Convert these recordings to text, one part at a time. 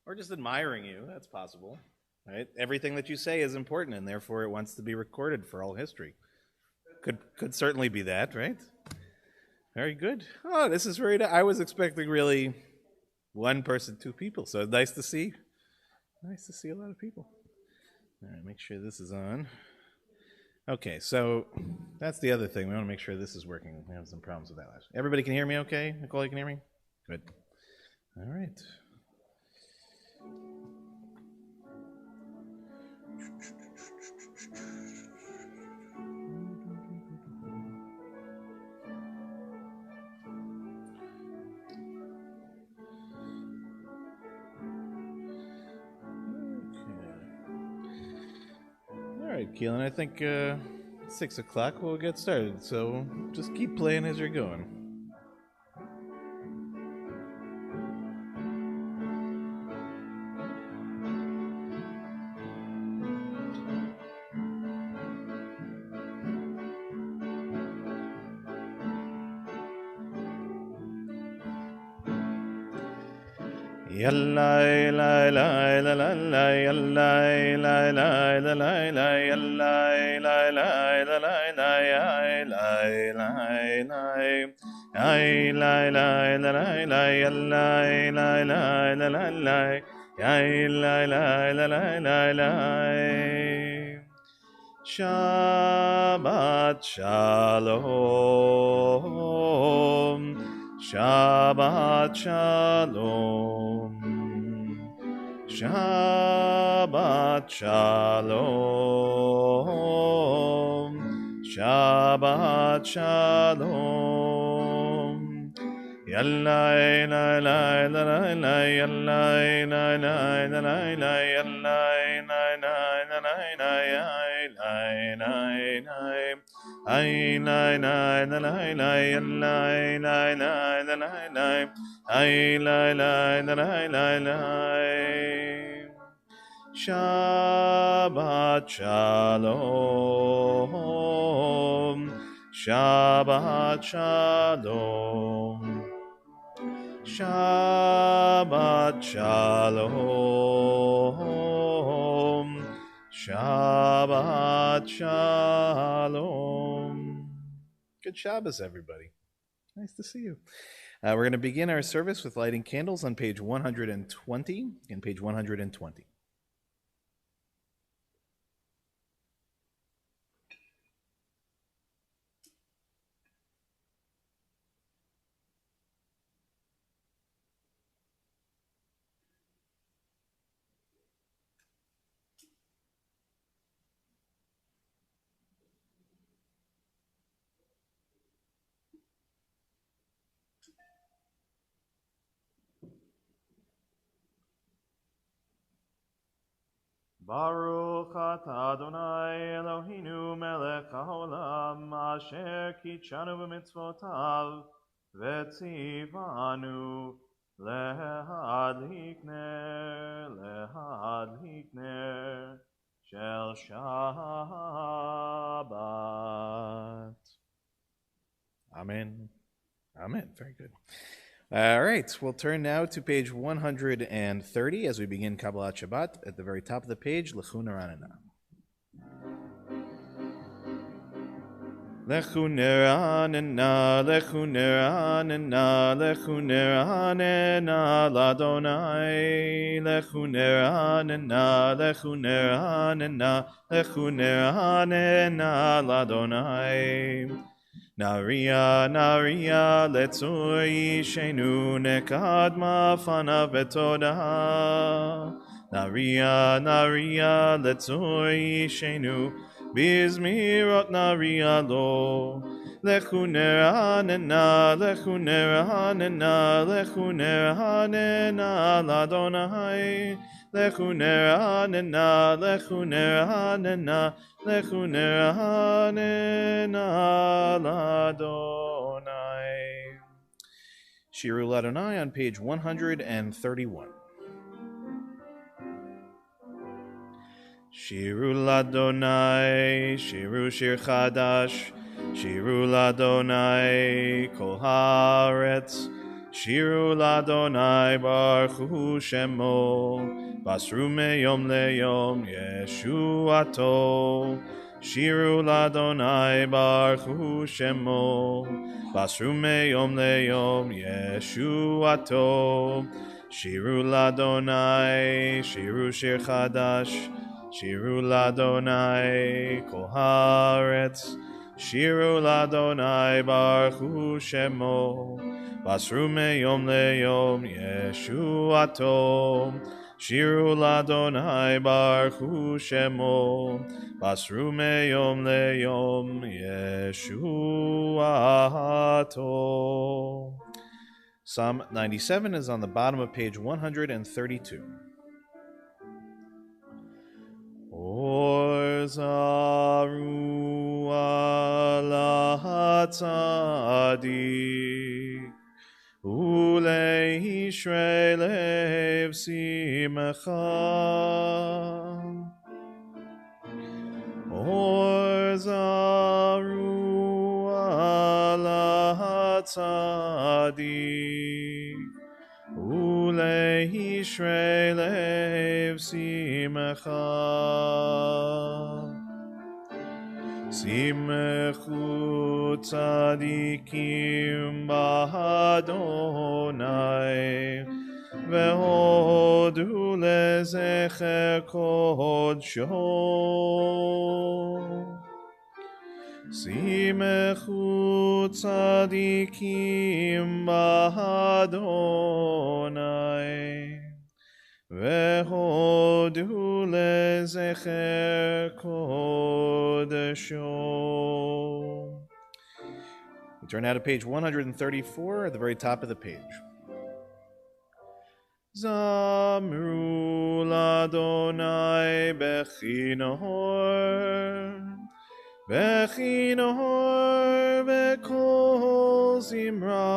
or just admiring you. That's possible, right? Everything that you say is important, and therefore it wants to be recorded for all history. Could certainly be that, right? Very good. Oh, this is very. I was expecting really one person, two people. So nice to see. Nice to see a lot of people. All right, make sure this is on. Okay, so that's the other thing. We want to make sure this is working. We have some problems with that last. Everybody can hear me okay? Nicole, you can hear me? Good. All right. All right, Keelan, I think 6 o'clock we'll get started. So just keep playing as you're going. Yalla la la la la la yalla la la la la la yalla la la la la la ya la la ay la la la la la yalla la la la la la ay la la la la la la Shabbat Shalom Shabbat Shalom Shabbat Shalom Shabbat Shalom Yalla la la la la la yalla la la la la la yalla la la la la la ay la la la la la yalla la la la la la ay la la la la la la Shabbat Shalom Shabbat Shalom Shabbat Shalom Shabbat Shalom. Good Shabbos, everybody. Nice to see you. We're going to begin our service with lighting candles on page 120 and page 120. Baruch atah Adonai Eloheinu melech haolam asher kitshanu b'mitzvotav v'tzivanu lehadlik ner shel Shabbat. Amen. Amen. Very good. All right, we'll turn now to page 130 as we begin Kabbalat Shabbat. At the very top of the page, Lechu Neranena. Lechu Neranena, Lechu Neranena, Lechu Neranena, Ladonai. Lechu Neranena, Lechu Neranena, Lechu Neranena, Ladonai. Naria, Naria, Letzur Yishenu Nekadma Fana Vetoda. Naria, Naria, Letzur Yishenu Bizmirot Naria Lo. Lechu Neranena, Lechu Neranena, Lechu Neranena, Ladonai. Lechu Neranena, Lechu Neranena, Lechu Neranena Ladonai. Shiru Ladonai on page 131. Shiru Ladonai, Shiru Shir Chadash, Shiru Ladonai, Kol Haaretz, Shiru l'Adonai Baruch Hu Shemo, Basru meyom leyom Yeshuato. Shiru l'Adonai Baruch Hu Shemo, Basru meyom leyom Yeshuato. Shiru l'Adonai, Shiru Shir Chadash, Shiru l'Adonai Kol Haaretz. Shiru l'Adonai Baruch Hu Shemo, Basru meyom leyom Yeshuato. Shiru l'Adonai Baruch Hu Shemo, Basru meyom leyom Yeshuato. Psalm 97 is on the bottom of page 132. Or zaru ala hatzadik, uleishrei lev simecha. Or zaru ala hatzadik, uleishrei lev simecha. Simechu tzadikim b'Adonai, ve'hodu lezecher kodsho. Simechu tzadikim b'Adonai, ve'hodu lezecher kodesho. We turn now to page 134 at the very top of the page. Zamru l'Adonai bechinor, bechinor v'kol zimra,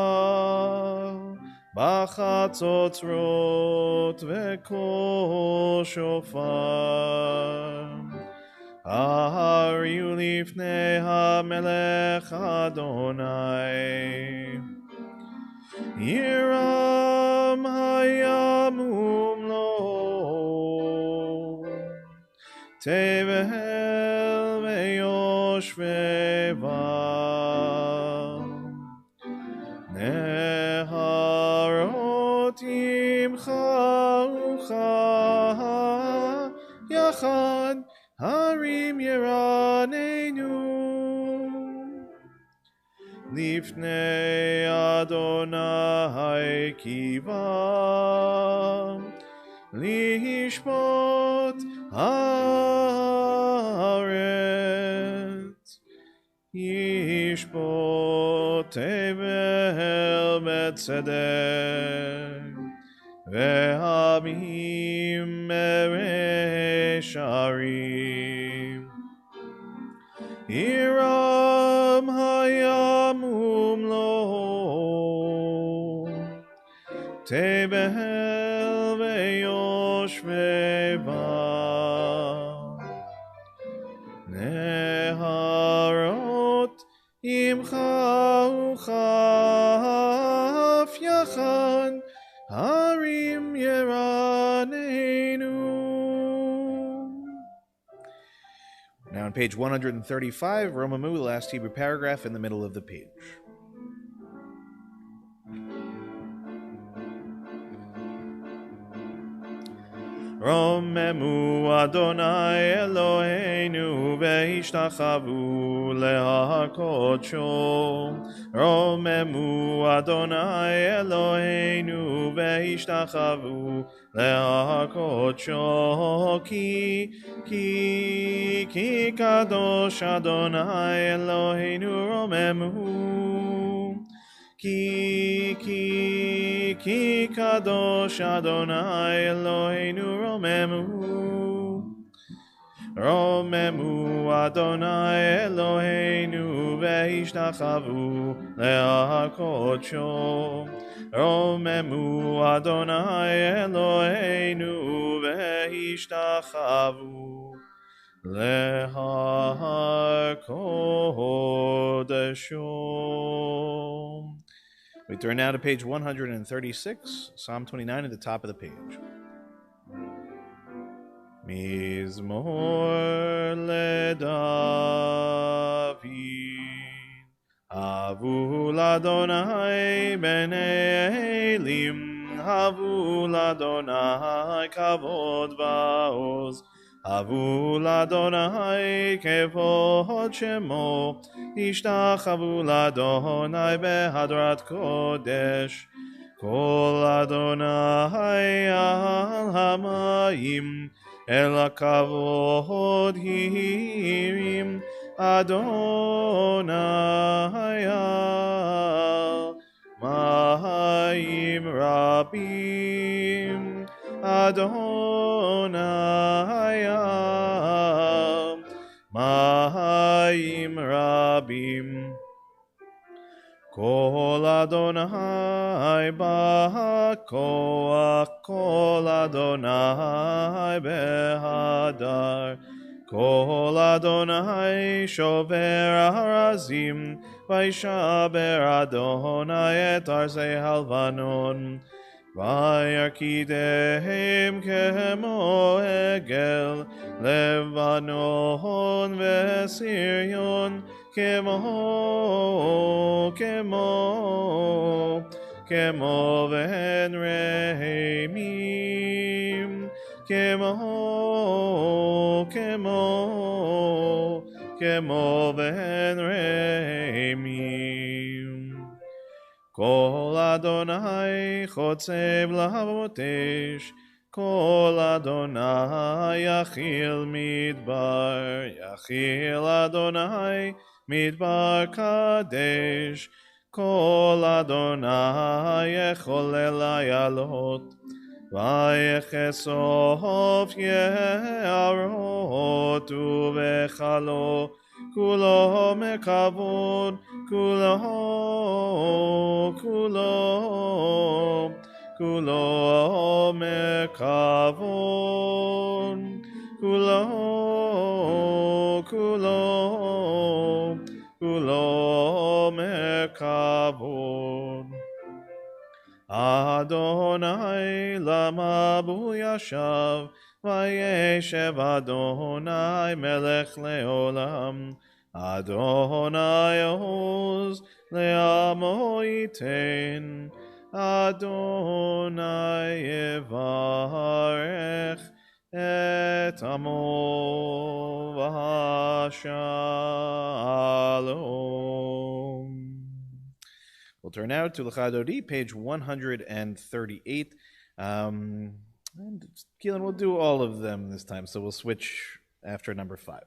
b'chatzotzrot v'kol shofar. Ahariu lifnei hamelech Adonai, Yiram hayamum lo, Tevel ve'yoshveva, Neharot imcha ucha yachad, Harim Yeranenu, Lifnei Adonai Kiva, Lishpot Haaretz, Yishpot Tevel Betzedek, Ve'hamim Meresharim, Hiram hayamum lo, Tebel ve'yoshveva, Neharot imcha uchaf yachad, Harim Yeranenu. Now on page 135, Romamu, the last Hebrew paragraph in the middle of the page. Romemu Adonai Eloheinu ve'ishtachavu lehakodsho. Romemu Adonai Eloheinu ve'ishtachavu lehakodsho. Ki kadosh Adonai Eloheinu romemu. Ki kadosh Adonai Eloheinu romemu. Romemu Adonai Eloheinu ve'ishtachavu lehakodsho. Romemu Adonai Eloheinu ve'ishtachavu lehakodesho. We turn now to page 136, Psalm 29 at the top of the page. Mizmor leDavid, havu l'Adonai b'nei elim, havu l'Adonai kavod va'oz, havu l'Adonai kevod shemo, ishtachavu l'Adonai behadrat kodesh. Kol Adonai al hamayim, el hakavod hirim, Adonai al mayim rabim, Adonai al mayim rabim. Kol Adonai ba'koach, Kol Adonai behadar, Kol Adonai shover arazim, Vaishaber Adonai et arzei halvanon, Vayarkidehem kemo egel, Levanon veSiryon, Kemo ven reimim, kemo ven reimim. Kol Adonai chotzev lavotesh, Kol Adonai yachil Adonai midbar kadesh, Kol Adonai yecholel ayalot, Vayechesof ye'arot uvechalo, Kulo mekavod, kulo mekavod, kulo mekavod. Adonai lama bu yashav, vayeshev Adonai melech leolam, Adonai oz le'amo yiten, Adonai yevarech et amo v'shalom. We'll turn now to L'Chadodi, page 138. And Keelan, we'll do all of them this time, so we'll switch after number 5.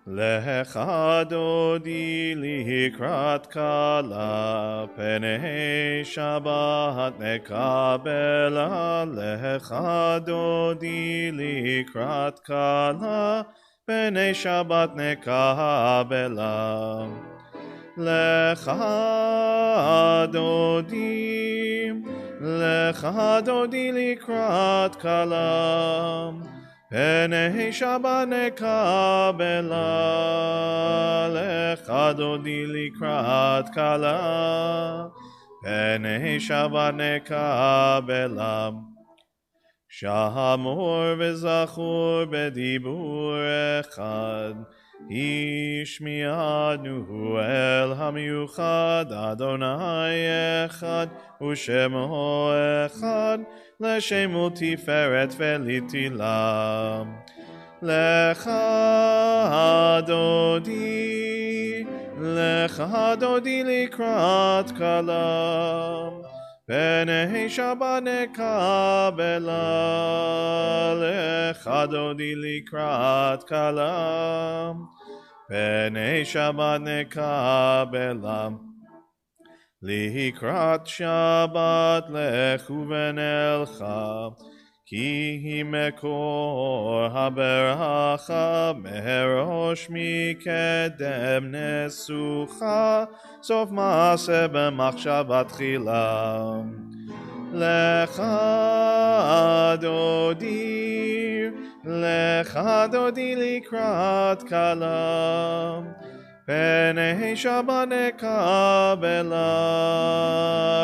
Lecha dodi likrat kala, penei Shabbat nekabela. Lecha dodi likrat kala, penei Shabbat nekabela. Lecha dodi likrat kala, Penei Shabbat nekabela, lecha dodi likrat kala, Penei Shabbat nekabela. Shamor v'zachur b'dibur echad, Ishmi'anu el hamiyuchad, Adonai echad, u'shemo echad, L'shemu tiferet ve'litilam. Lecha dodi likrat kalam, Penei Shabbat nekabela. Lecha dodi likrat kalam, Penei Shabbat nekabela. Likrat Shabbat lechu v'nelcha, Ki hi mekor haberacha, Merosh mikedem nesucha, Sof maaseh b'machshavat tchila. Lecha Lecha dodi likrat kala, Penei Shabbat nekabela.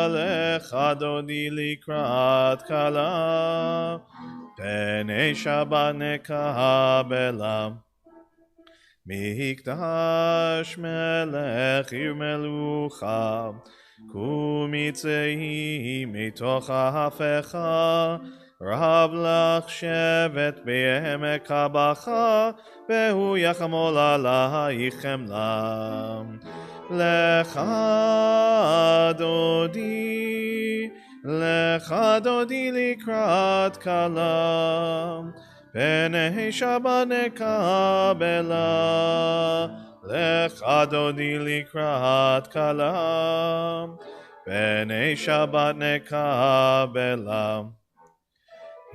Lecha dodi likrat kala, Penei Shabbat nekabela. Mikdash melech ir melucha, kumitzei mitoch hafecha, Rav lach shevet be'emek habacha, vehu yachamol alayich chemla. Lecha dodi likrat kala, Penei Shabbat nekabela, Lecha dodi likrat kala, Penei Shabbat nekabela.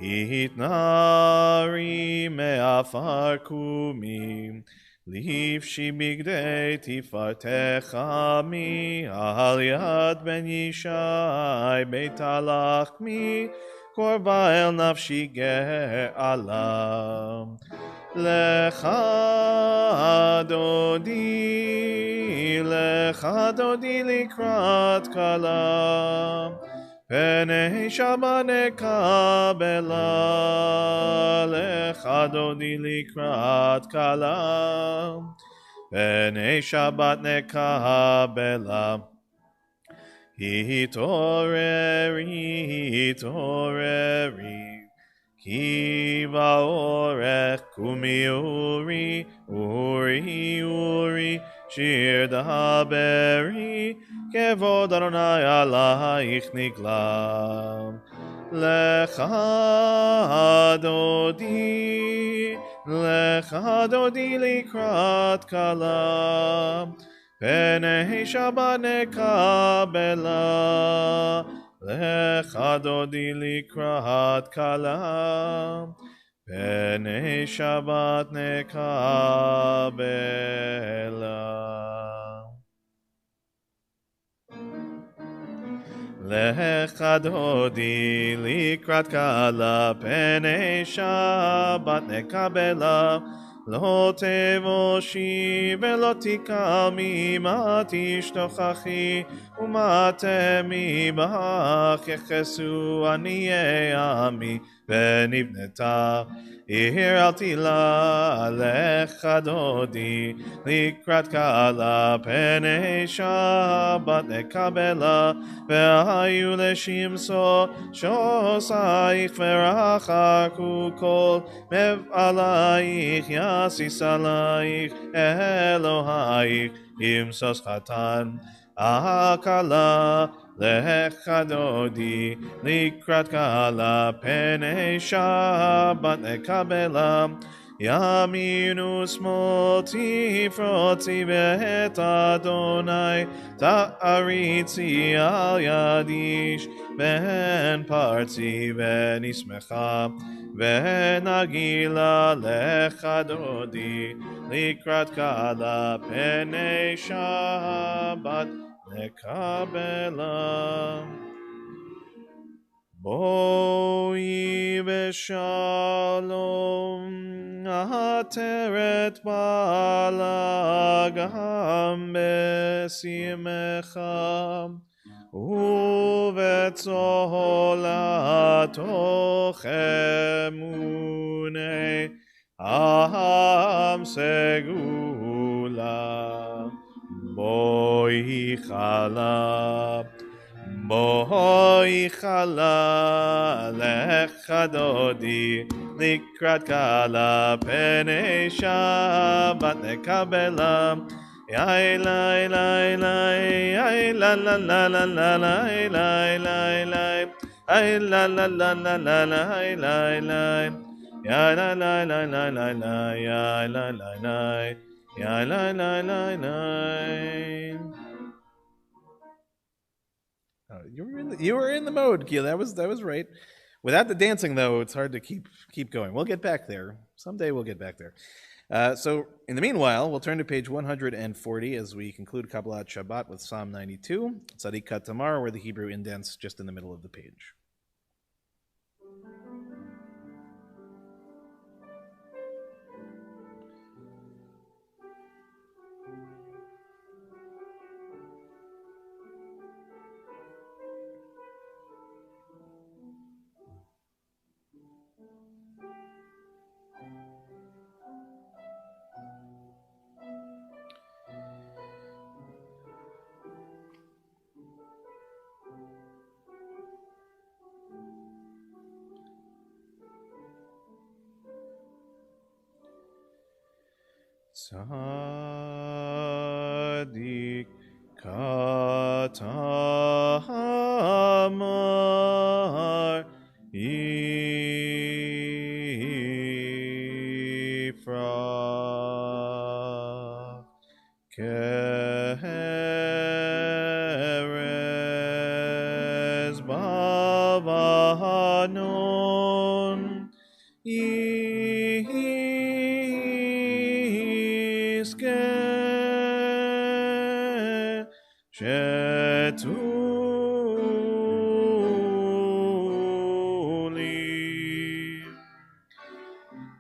Hitnari me'afar kumi, Lifshi bigdei tifartecha mi, Al yad ben Yishai beit alachmi, Korba el nafshi ge'ala. Lecha dodi likrat kala, Penei Shabbat nekabela. Lecha dodi likrat kala, Penei Shabbat nekabela. Hitoreri, Ki ba'orech kumi uri, shir daberi, kevod Adonai alayich nigla. Lecha dodi likrat kala, Penei Shabbat nekabela. Lecha dodi likrat kala, Penei Shabbat nekabela. Lecha dodi likrat kala, Penei Shabbat nekabela. Lo tevoshi velo tikami, ma tishtochachi ומה תמיבך יחסו עניי עמי ונבנתה עיר אל תילה לך דודי לקראת קלה פני שבת נקבלה והיו לשמסו שוסייך ורחקו כל מבעלייך יסיס עלייך אלוהייך ימסוס חתן הקלה לך דודי לקראת קלה פני שבת נקבלה ימין ושמאל תפרוצי ואת אדוני תעריצי על יד איש בן פרצי ונשמחה ונגילה לך דודי לקראת קלה פני שבת נקבלה בואי בשלום עטרת בעלה גם בשמחה ובצהלה תוך אמוני עם סגולה בואי חלה לך דודי לקראת קלה פני שבת נקבלה יאי לי לי לי יאי לה לה לה לה לה לי לי לי לי יאי לה לה לה לה לה לי לי לי יאי לה לה לה לה לה לה יאי לה לה לה יאי לה לה לה לה. You were in the mode, Kia. That was right. Without the dancing, though, it's hard to keep going. We'll get back there. Someday we'll get back there. So in the meanwhile, we'll turn to page 140 as we conclude Kabbalat Shabbat with Psalm 92, Tzadik Tamar, where the Hebrew indents just in the middle of the page. Tzadik katamar Yifrach Keres Bavanon Iske Shetuli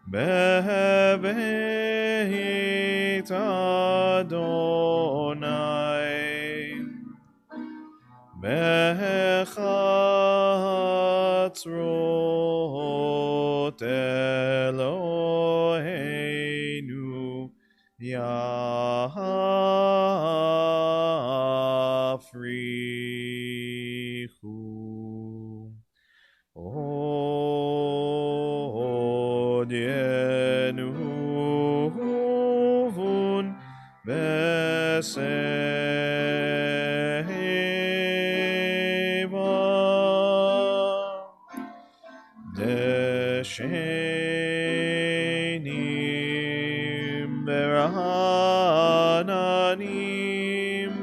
Beveit Adonai Bechatzrot Eloheinu Yafrichu Od Yenuvun Beseva Deshenim Berananim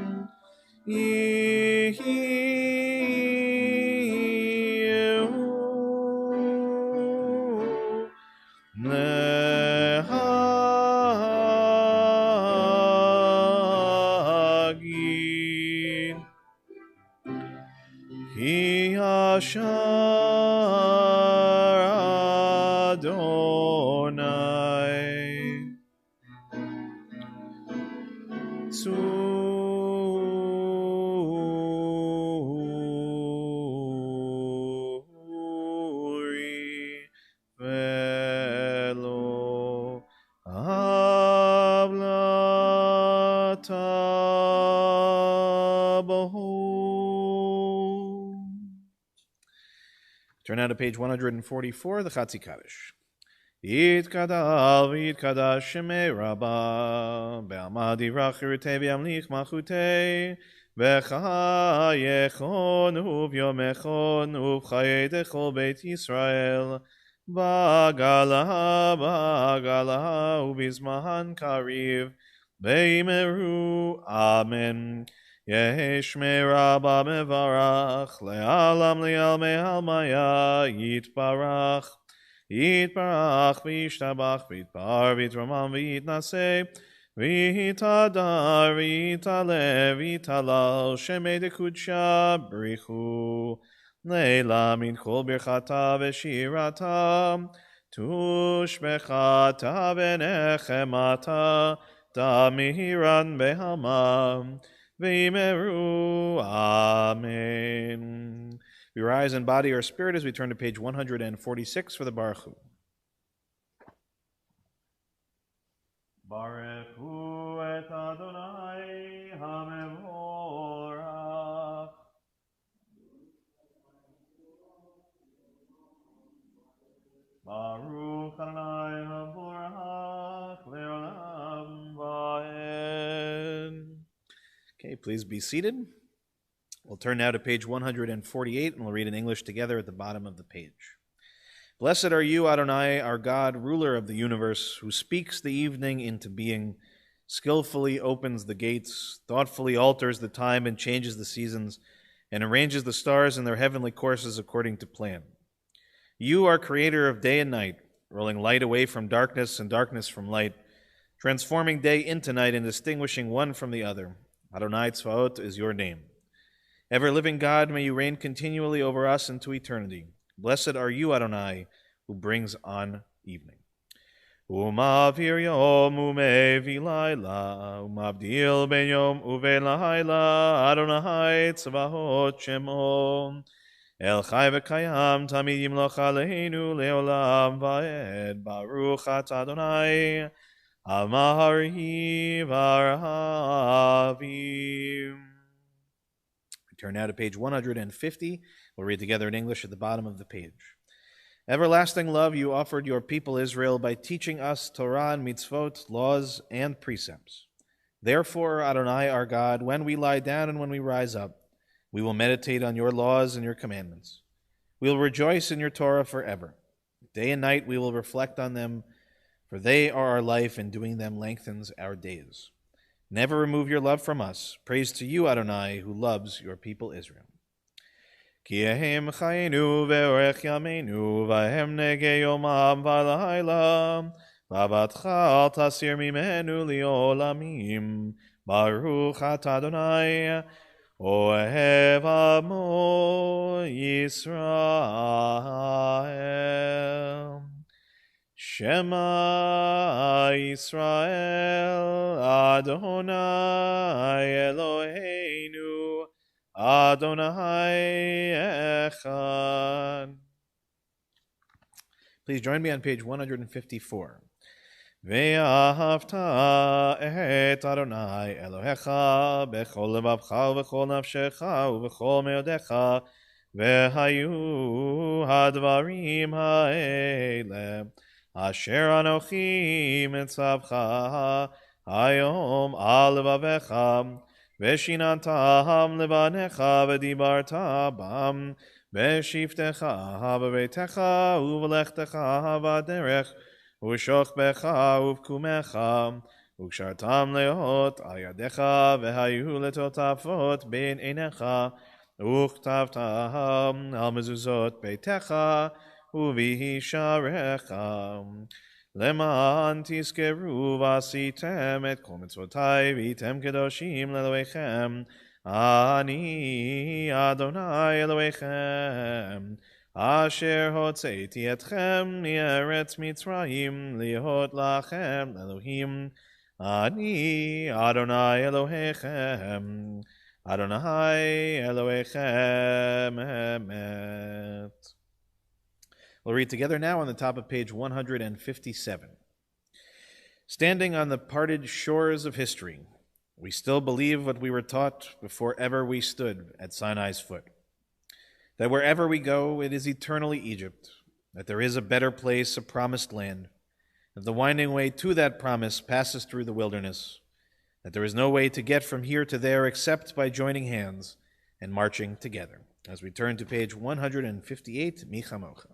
Yehu Nehagin Ki Ashar Adonai Tzuri Velo Avlatabahu. Turn now to page 144, the Chatzi Kaddish. Yitkadal v'yitkadash shemei Rabba be'amad yirachirutei v'yamlich malchutei v'chayechon u'v'yomechon u'v'chayei dechol beit Yisrael b'agala u'bizmahan kariv v'yimeru Amen. Yeheshmei Rabba mevarach le'alam le'almei almaya yitbarach Yitbarach v'yishtabach v'yitbar v'yitramam v'yitnaseh v'yitadar v'yitaleh v'yitalal shemei dekudsha brichu leila min kol birchata v'shirata tushbechata v'nechemata tamihiran behalma v'yimeru Amen. We rise in body or spirit as we turn to page 146 for the Baruch Hu. Baruch Hu et Adonai HaMevorach. Baruch Adonai HaMevorach Le'olam Va'ed. Okay, please be seated. We'll turn now to page 148, and we'll read in English together at the bottom of the page. Blessed are you, Adonai, our God, ruler of the universe, who speaks the evening into being, skillfully opens the gates, thoughtfully alters the time and changes the seasons, and arranges the stars in their heavenly courses according to plan. You are creator of day and night, rolling light away from darkness and darkness from light, transforming day into night and distinguishing one from the other. Adonai Tzvaot is your name. Ever-living God, may you reign continually over us into eternity. Blessed are you, Adonai, who brings on evening. Umavir yom umevi laila, umavdil ben yom uve laila, Adonai tzvahot shemo. El chai v'kayam tamid yimloch aleinu leolam va'ed. Baruch at Adonai, amahari v'arhavim. Turn now to page 150. We'll read together in English at the bottom of the page. Everlasting love you offered your people Israel by teaching us Torah and mitzvot, laws and precepts. Therefore, Adonai our God, when we lie down and when we rise up, we will meditate on your laws and your commandments. We will rejoice in your Torah forever. Day and night we will reflect on them, for they are our life, and doing them lengthens our days. Never remove your love from us. Praise to you, Adonai, who loves your people Israel. Ki ehem chayenu ve'orech yameinu v'hem nege yomam v'layla v'avatcha al tasir mimenu li'olamim Baruch atah Adonai Ohev amo Yisrael Shema Yisrael Adonai Eloheinu Adonai Echad. Please join me on page 154. Ve'ahavta et Adonai Elohecha bechol levavcha v'chol nafshecha u'v'chol meodecha ve'hayu hadvarim ha'ele asher anochi mitzavcha hayom al levavecha Veshinantam levanecha v'dibarta bam v'shiftecha v'veitecha u'v'lechtecha v'aderech u'shokbecha u'vkumecha u'kshartam lehot al yadecha v'hayu letotafot ben einecha u'chtavtam al mezuzot beitecha u'vihisharecha Leman tiskeru vasitem et kol mitzvotai v'item kedoshim leloechem Ani Adonai Elohechem Asher hotzeiti etchem mi'eretz Mitzrayim lihot lachem Elohim Ani Adonai Elohechem Adonai Elohechem Emet. We'll read together now on the top of page 157. Standing on the parted shores of history, we still believe what we were taught before ever we stood at Sinai's foot. That wherever we go, it is eternally Egypt, that there is a better place, a promised land, that the winding way to that promise passes through the wilderness, that there is no way to get from here to there except by joining hands and marching together. As we turn to page 158, Mi Chamocha.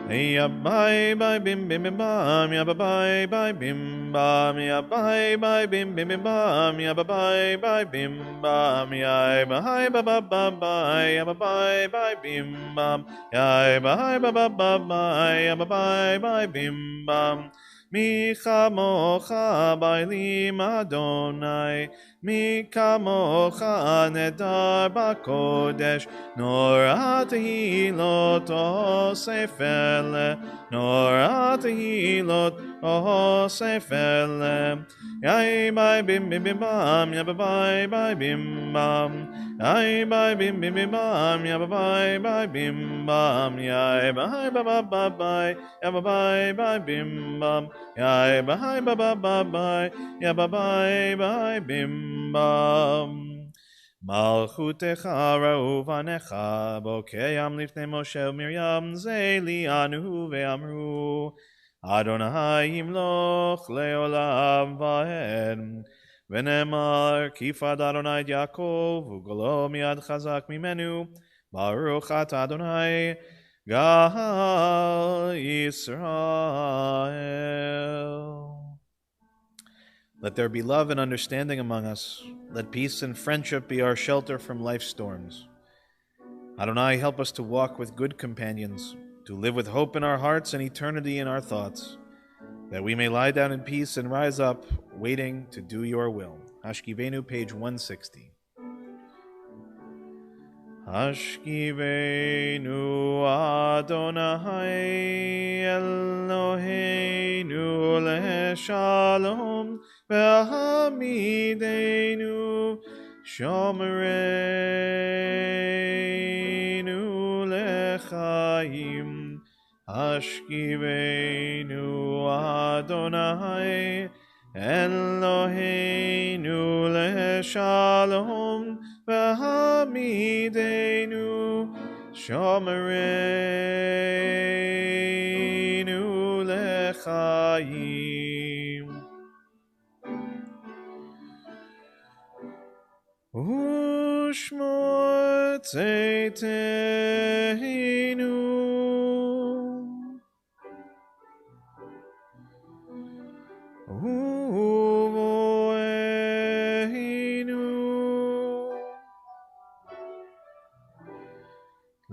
Ya bye bye bim bim bim bam ya bye bye bim bam ya bye bye bim bim bim bam ya bye bye bim bam ya bye bye bye bye ya bye bye bim bam ya bye bye bye bye ya bye bye bim bam Mi chamocha bailim Adonai Mi kamocha nedar bakodesh Nor atehilot osefele Nor atehilot osefele Yai bai bim bim bim bam Ya bai bai bim bam Yai bai bim bim bim bam Ya bai bai bim bam Yai bai bai bai bai Ya bai bai bim bam Yai bai bai bai bai Ya bai bai bim bam Malchutecha ra'uvanecha Bokeyam lifnei Moshe u'Miriam Zelianu ve'amru Adonai yimloch le'olam va'ed V'nemar kifad Adonai Yaakov U'golo miad chazak mimenu Baruch atah Adonai Gal Yisrael. Let there be love and understanding among us. Let peace and friendship be our shelter from life's storms. Adonai, help us to walk with good companions, to live with hope in our hearts and eternity in our thoughts, that we may lie down in peace and rise up, waiting to do your will. Hashkivenu, page 160. Hashkivenu Adonai Eloheinu le'shalom ve'hamidenu shomereinu le'chaim Hashkivenu Adonai Eloheinu le'shalom V'hamidenu shomereinu lechayim. Ushmor tzeiteinu uvoeinu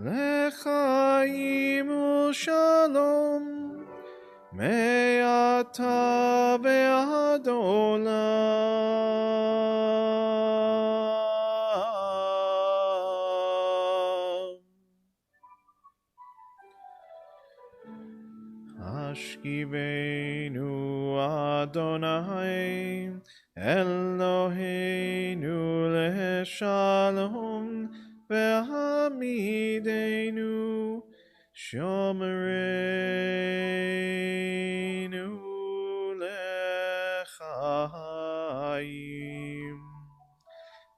lechaim u'shalom me'ata ve'ad olam. Ashkivenu Adonai Eloheinu leshalom ve'hamidenu shomereinu lechayim.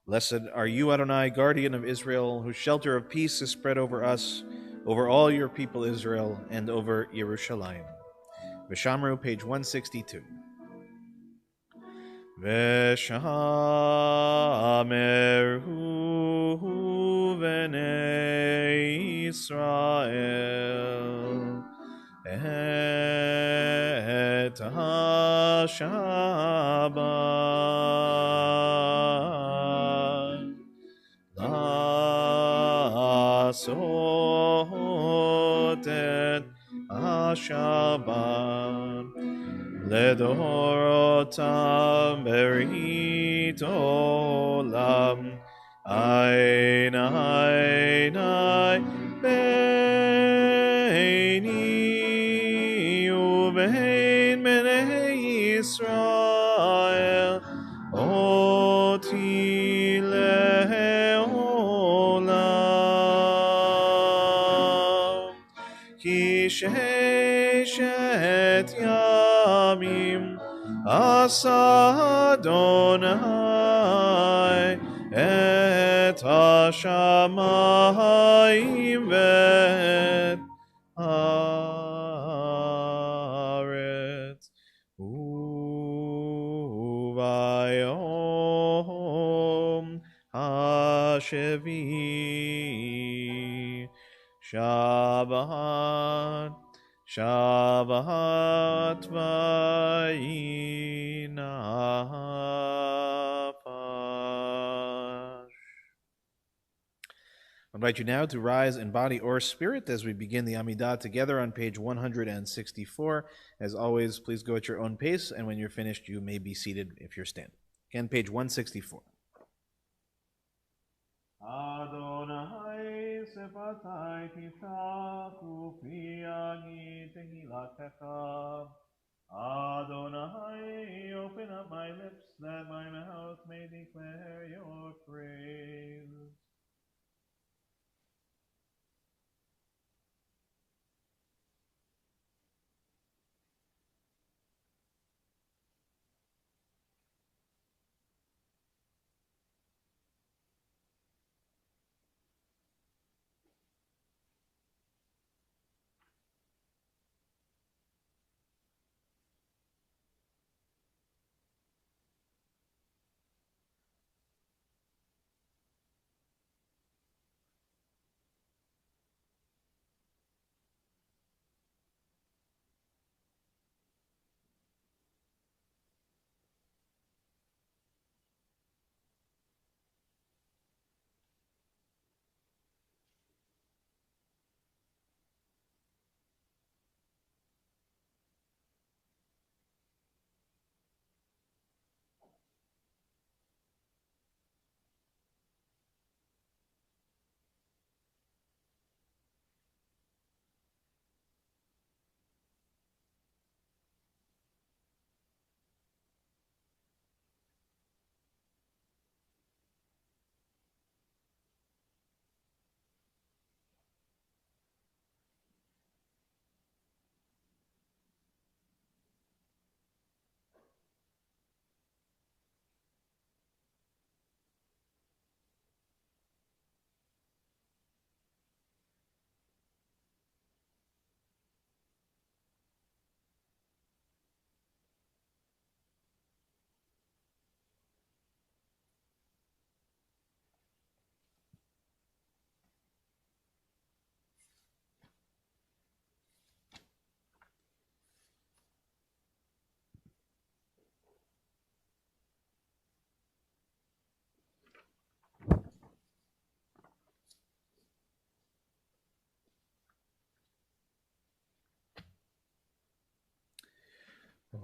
Blessed are you, Adonai, guardian of Israel, whose shelter of peace is spread over us, over all your people Israel, and over Yerushalayim. V'shamru, page 162. V'shameru v'nei Yisrael et ha-Shabbat לעשות את השבת לדורותם ברית עולם. עין עיני ביני ובין בני ישראל אותי לעולם. כי ששת ימים עשה אדוני את השמיים ואת הארץ. וביום השביעי Shabbat, Shabbat vayinafash. I invite you now to rise in body or spirit as we begin the Amidah together on page 164. As always, please go at your own pace, and when you're finished, you may be seated if you're standing. Again, page 164. Adonai sefatai tifach upi ani tehilatecha. Adonai, open up my lips that my mouth may declare your praise.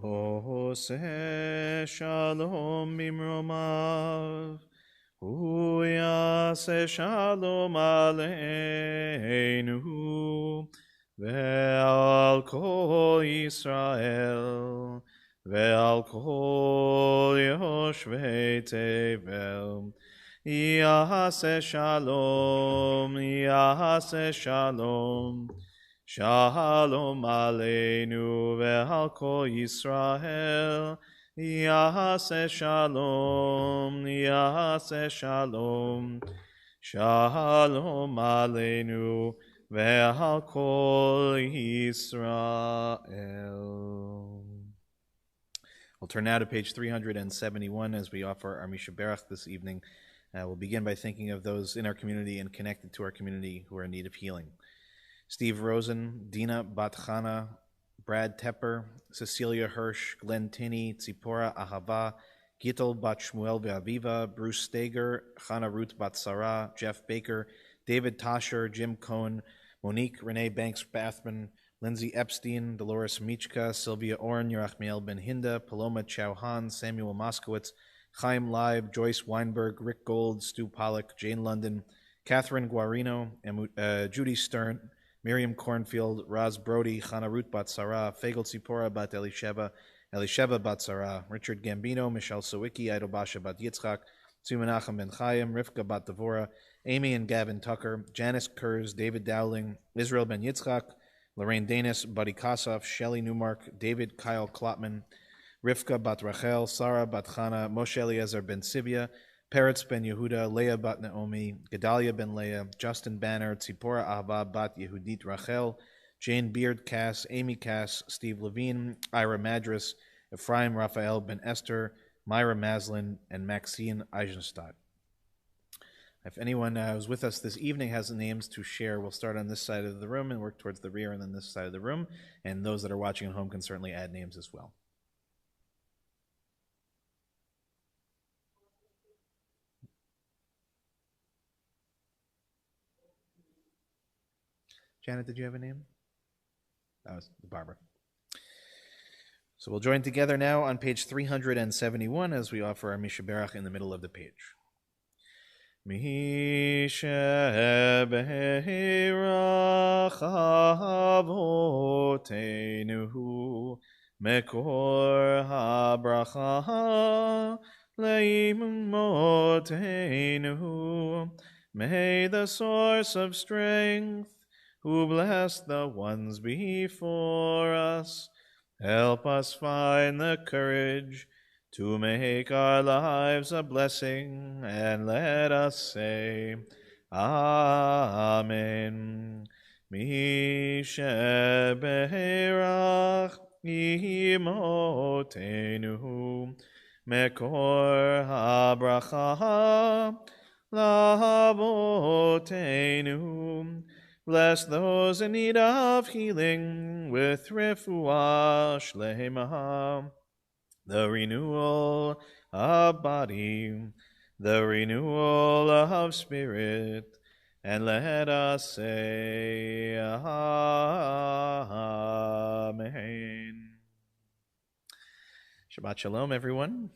Ose shalom bimromav, hu yaseh shalom aleinu, ve'al kol Yisrael, ve'al kol yoshvei tevel. Yaseh shalom, yaseh shalom. Shalom aleinu ve'al kol Yisrael. Yaseh shalom, yaseh shalom. Shalom aleinu ve'al kol Yisrael. We'll turn now to page 371 as we offer our Misha Berach this evening. We'll begin by thinking of those in our community and connected to our community who are in need of healing. Steve Rosen, Dina Batchana, Brad Tepper, Cecilia Hirsch, Glenn Tinney, Tzipora Ahava, Gittel Bat Shmuel Be'aviva, Bruce Steger, Chana Ruth Bat Sarah, Jeff Baker, David Tosher, Jim Cohn, Monique Renee Banks Bathman, Lindsay Epstein, Dolores Michka, Sylvia Orn, Yerachmiel Ben Hinda, Paloma Chauhan, Samuel Moskowitz, Chaim Leib, Joyce Weinberg, Rick Gold, Stu Pollack, Jane London, Catherine Guarino, Judy Stern, Miriam Cornfield, Raz Brody, Chana Ruth Bat Sarah, Fagel Tzipora Bat Elisheva Bat Sarah, Richard Gambino, Michelle Sawicki, Ido Basha Bat Yitzchak, Tzu Menachem Ben Chaim, Rivka Bat Devora, Amy and Gavin Tucker, Janice Kurz, David Dowling, Israel Ben Yitzchak, Lorraine Danis, Buddy Kossoff, Shelley Newmark, David Kyle Klotman, Rivka Bat Rachel, Sarah Bat Chana, Moshe Eliezer Ben Sibia, Peretz Ben Yehuda, Leah Bat Naomi, Gedalia Ben Leah, Justin Banner, Tzipora Ahava Bat Yehudit Rachel, Jane Beard Cass, Amy Cass, Steve Levine, Ira Madras, Ephraim Raphael Ben Esther, Myra Maslin, and Maxine Eisenstadt. If anyone who's with us this evening has names to share, we'll start on this side of the room and work towards the rear and then this side of the room. And those that are watching at home can certainly add names as well. Janet, did you have a name? That was Barbara. So we'll join together now on page 371 as we offer our Misha Berach in the middle of the page. Misha Berach Avotenu Mekor HaBracha Leimotenu. May the source of strength, who blessed the ones before us, help us find the courage to make our lives a blessing, and let us say, Amen. Misha Berach Imotenu Mekor HaBracha Lavotenu. Bless those in need of healing with refuah shleimah, the renewal of body, the renewal of spirit, and let us say, Amen. Shabbat Shalom, everyone.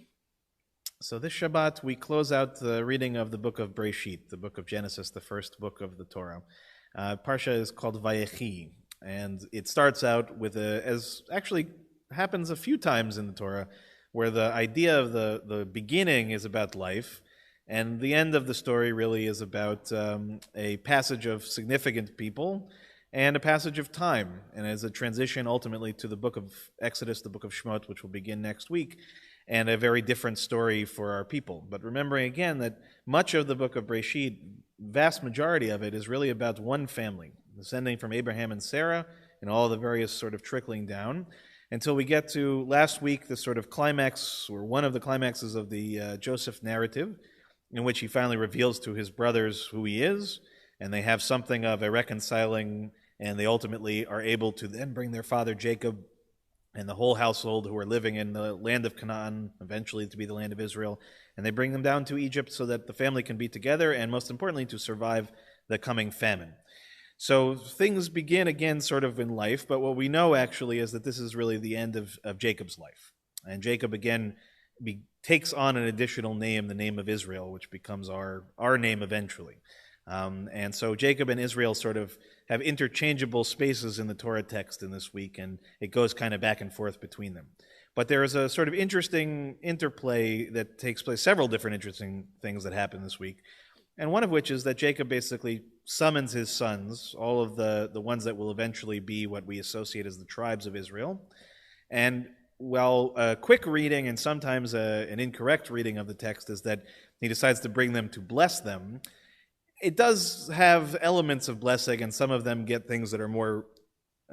So this Shabbat, we close out the reading of the book of Breshit, the book of Genesis, the first book of the Torah. Parsha is called Vayechi, and it starts out with as actually happens a few times in the Torah, where the idea of the beginning is about life, and the end of the story really is about a passage of significant people and a passage of time, and as a transition ultimately to the book of Exodus, the book of Shemot, which will begin next week, and a very different story for our people. But remembering again that much of the book of Breshit, vast majority of it, is really about one family, descending from Abraham and Sarah, and all the various sort of trickling down, until we get to last week, the sort of climax, or one of the climaxes of the Joseph narrative, in which he finally reveals to his brothers who he is, and they have something of a reconciling, and they ultimately are able to then bring their father Jacob and the whole household who are living in the land of Canaan, eventually to be the land of Israel, and they bring them down to Egypt so that the family can be together, and most importantly, to survive the coming famine. So things begin again sort of in life, but what we know actually is that this is really the end of Jacob's life. And Jacob again takes on an additional name, the name of Israel, which becomes our name eventually. And so Jacob and Israel sort of have interchangeable spaces in the Torah text in this week, and it goes kind of back and forth between them. But there is a sort of interesting interplay that takes place, several different interesting things that happen this week. And one of which is that Jacob basically summons his sons, all of the ones that will eventually be what we associate as the tribes of Israel. And while a quick reading and sometimes an incorrect reading of the text is that he decides to bring them to bless them, it does have elements of blessing, and some of them get things that are more,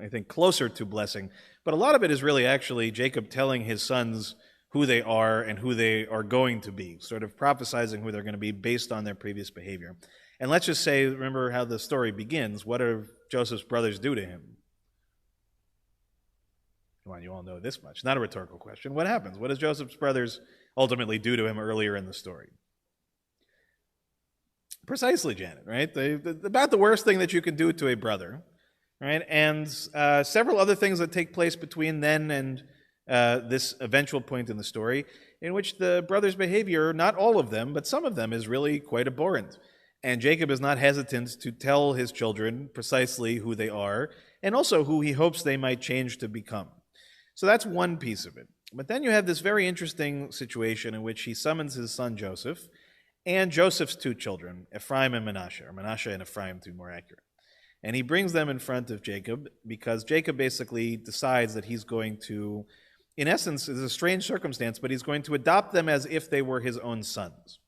I think, closer to blessing. But a lot of it is really actually Jacob telling his sons who they are and who they are going to be, sort of prophesizing who they're going to be based on their previous behavior. And let's just say, remember how the story begins. What do Joseph's brothers do to him? Come on, you all know this much. Not a rhetorical question. What happens? What does Joseph's brothers ultimately do to him earlier in the story? Precisely, Janet, right? About the worst thing that you can do to a brother, right? And several other things that take place between then and this eventual point in the story, in which the brothers' behavior, not all of them, but some of them, is really quite abhorrent. And Jacob is not hesitant to tell his children precisely who they are, and also who he hopes they might change to become. So that's one piece of it. But then you have this very interesting situation in which he summons his son Joseph, and Joseph's two children, Ephraim and Manasseh, or Manasseh and Ephraim to be more accurate. And he brings them in front of Jacob, because Jacob basically decides that he's going to, in essence, it's a strange circumstance, but he's going to adopt them as if they were his own sons.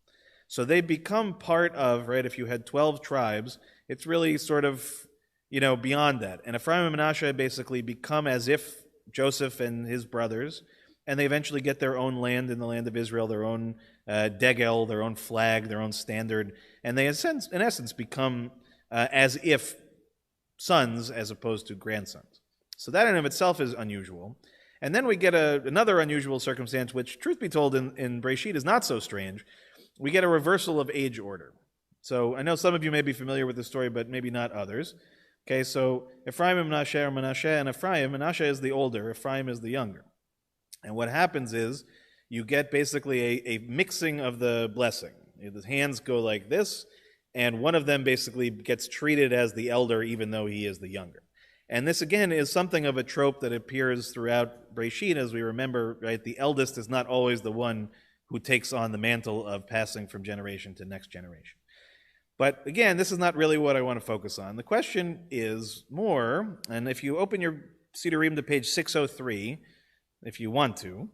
So they become part of, right, if you had 12 tribes, it's really sort of, beyond that. And Ephraim and Manasseh basically become as if Joseph and his brothers, and they eventually get their own land in the land of Israel, their own degel, their own flag, their own standard, and they, in essence, become as if sons as opposed to grandsons. So that in and of itself is unusual. And then we get another unusual circumstance, which, truth be told, in Breshit is not so strange. We get a reversal of age order. So I know some of you may be familiar with this story, but maybe not others. Okay, so Ephraim and Manasseh are Manasseh and Ephraim. Manasseh is the older, Ephraim is the younger. And what happens is you get basically a mixing of the blessing. The hands go like this, and one of them basically gets treated as the elder even though he is the younger. And this, again, is something of a trope that appears throughout Breshit, as we remember, right? The eldest is not always the one who takes on the mantle of passing from generation to next generation. But again, this is not really what I want to focus on. The question is more, and if you open your Sidurim to page 603, if you want to,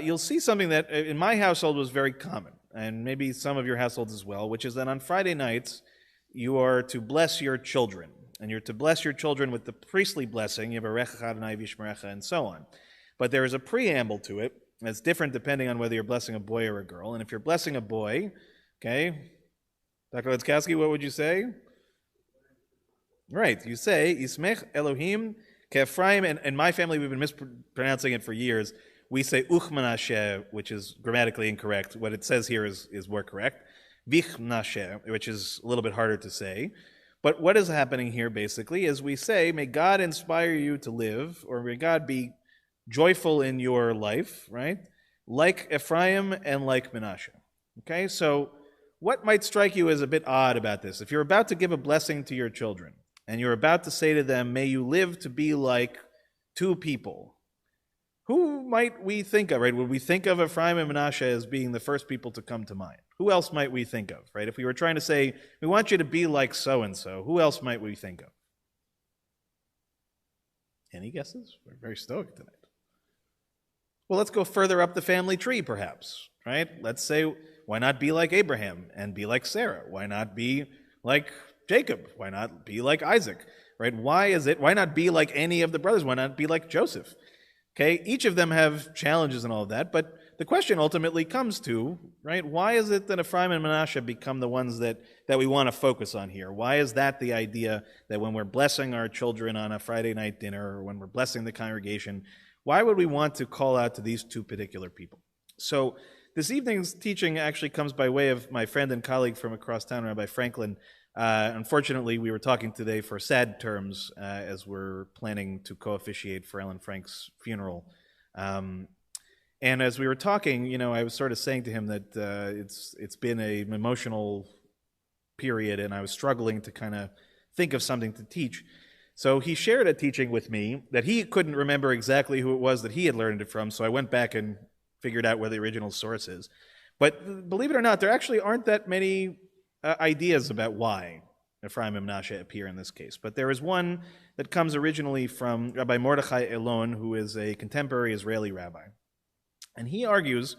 you'll see something that in my household was very common, and maybe some of your households as well, which is that on Friday nights, you are to bless your children. And you're to bless your children with the priestly blessing, Yevarechecha Adonai v'yishmerecha, and so on. But there is a preamble to it, and it's different depending on whether you're blessing a boy or a girl. And if you're blessing a boy, okay, Dr. Litzkowski, what would you say? Right, you say, Yismech Elohim Ke'Ephraim, and in my family we've been mispronouncing it for years. We say Uchmanasheh, which is grammatically incorrect. What it says here is more correct. Vichnasheh, which is a little bit harder to say. But what is happening here basically is we say, may God inspire you to live, or may God be joyful in your life, right? Like Ephraim and like Manasseh. Okay, so what might strike you as a bit odd about this? If you're about to give a blessing to your children, and you're about to say to them, may you live to be like two people, who might we think of, right? Would we think of Ephraim and Manasseh as being the first people to come to mind? Who else might we think of, right? If we were trying to say, we want you to be like so-and-so, who else might we think of? Any guesses? We're very stoic tonight. Well, let's go further up the family tree, perhaps, right? Let's say, why not be like Abraham and be like Sarah? Why not be like Jacob? Why not be like Isaac, right? Why not be like any of the brothers? Why not be like Joseph? Okay, each of them have challenges and all of that, but the question ultimately comes to, right, why is it that Ephraim and Manasseh become the ones that we want to focus on here? Why is that the idea that when we're blessing our children on a Friday night dinner or when we're blessing the congregation, why would we want to call out to these two particular people? So this evening's teaching actually comes by way of my friend and colleague from across town, Rabbi Franklin, Unfortunately, we were talking today for sad terms as we're planning to co-officiate for Ellen Frank's funeral. And as we were talking, I was sort of saying to him that it's been an emotional period, and I was struggling to kind of think of something to teach. So he shared a teaching with me that he couldn't remember exactly who it was that he had learned it from, so I went back and figured out where the original source is. But believe it or not, there actually aren't that many ideas about why Ephraim and Menashe appear in this case. But there is one that comes originally from Rabbi Mordechai Elon, who is a contemporary Israeli rabbi. And he argues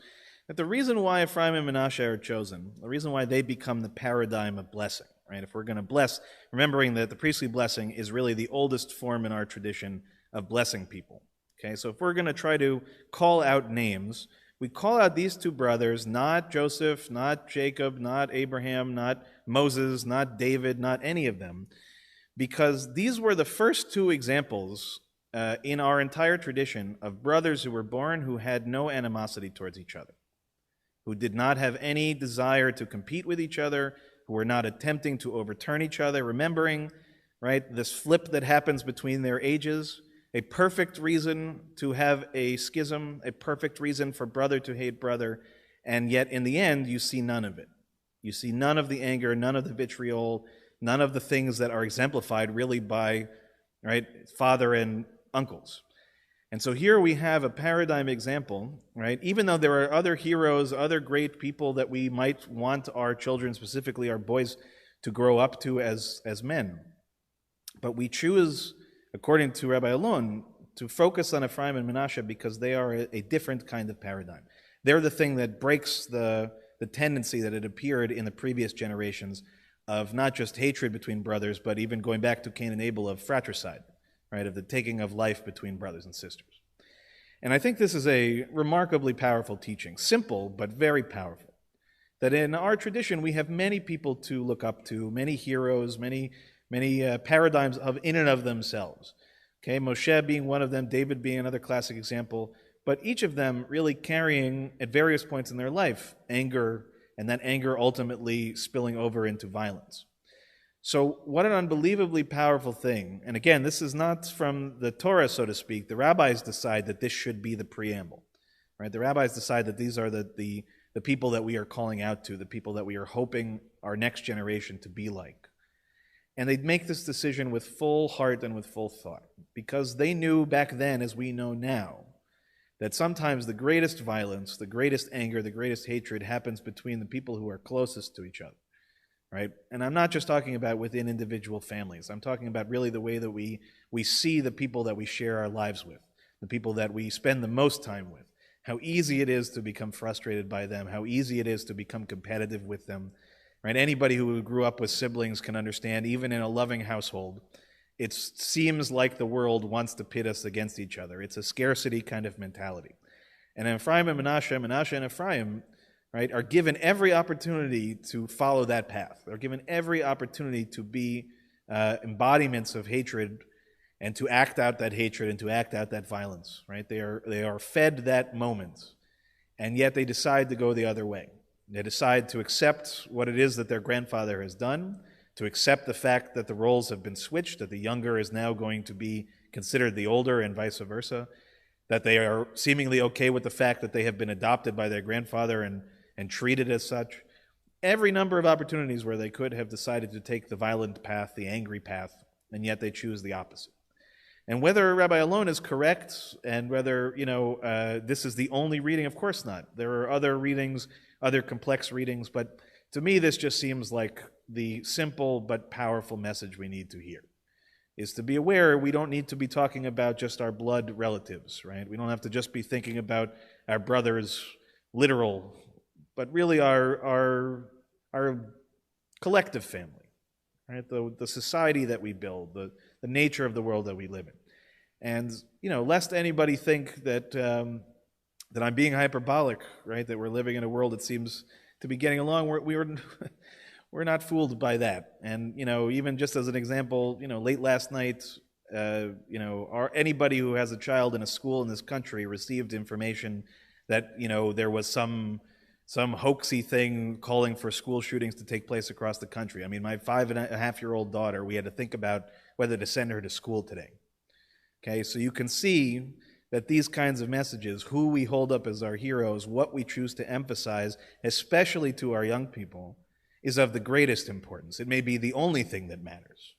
that the reason why Ephraim and Menashe are chosen, the reason why they become the paradigm of blessing, right? If we're going to bless, remembering that the priestly blessing is really the oldest form in our tradition of blessing people. Okay, so if we're going to try to call out names, we call out these two brothers, not Joseph, not Jacob, not Abraham, not Moses, not David, not any of them, because these were the first two examples in our entire tradition of brothers who were born who had no animosity towards each other, who did not have any desire to compete with each other, who were not attempting to overturn each other, remembering, right, this flip that happens between their ages, a perfect reason to have a schism, a perfect reason for brother to hate brother, and yet in the end you see none of it. You see none of the anger, none of the vitriol, none of the things that are exemplified really by, right, father and uncles. And so here we have a paradigm example, right? Even though there are other heroes, other great people that we might want our children, specifically our boys, to grow up to as men. But we choose, according to Rabbi Elon, to focus on Ephraim and Menashe because they are a different kind of paradigm. They're the thing that breaks the tendency that had appeared in the previous generations of not just hatred between brothers, but even going back to Cain and Abel, of fratricide, right, of the taking of life between brothers and sisters. And I think this is a remarkably powerful teaching, simple but very powerful, that in our tradition we have many people to look up to, many heroes, many paradigms in and of themselves. Okay, Moshe being one of them, David being another classic example, but each of them really carrying at various points in their life anger, and that anger ultimately spilling over into violence. So what an unbelievably powerful thing. And again, this is not from the Torah, so to speak. The rabbis decide that this should be the preamble. Right? The rabbis decide that these are the people that we are calling out to, the people that we are hoping our next generation to be like. And they'd make this decision with full heart and with full thought, because they knew back then, as we know now, that sometimes the greatest violence, the greatest anger, the greatest hatred happens between the people who are closest to each other. Right? And I'm not just talking about within individual families. I'm talking about really the way that we see the people that we share our lives with, the people that we spend the most time with, how easy it is to become frustrated by them, how easy it is to become competitive with them. Right? Anybody who grew up with siblings can understand, even in a loving household, it seems like the world wants to pit us against each other. It's a scarcity kind of mentality. And Ephraim and Menashe and Ephraim, right, are given every opportunity to follow that path. They're given every opportunity to be embodiments of hatred and to act out that hatred and to act out that violence. Right? They are fed that moment, and yet they decide to go the other way. They decide to accept what it is that their grandfather has done, to accept the fact that the roles have been switched, that the younger is now going to be considered the older and vice versa, that they are seemingly okay with the fact that they have been adopted by their grandfather and treated as such. Every number of opportunities where they could have decided to take the violent path, the angry path, and yet they choose the opposite. And whether Rabbi Elon is correct and whether, this is the only reading, of course not. There are other readings, other complex readings, but to me this just seems like the simple but powerful message we need to hear, is to be aware we don't need to be talking about just our blood relatives, right? We don't have to just be thinking about our brothers, literal, but really our collective family, right? The society that we build, the nature of the world that we live in. And, lest anybody think that I'm being hyperbolic, right? That we're living in a world that seems to be getting along. We're not fooled by that. And, even just as an example, late last night, anybody who has a child in a school in this country received information that, there was some some hoaxy thing calling for school shootings to take place across the country. I mean, my 5.5-year-old daughter, we had to think about whether to send her to school today. Okay, so you can see that these kinds of messages, who we hold up as our heroes, what we choose to emphasize, especially to our young people, is of the greatest importance. It may be the only thing that matters.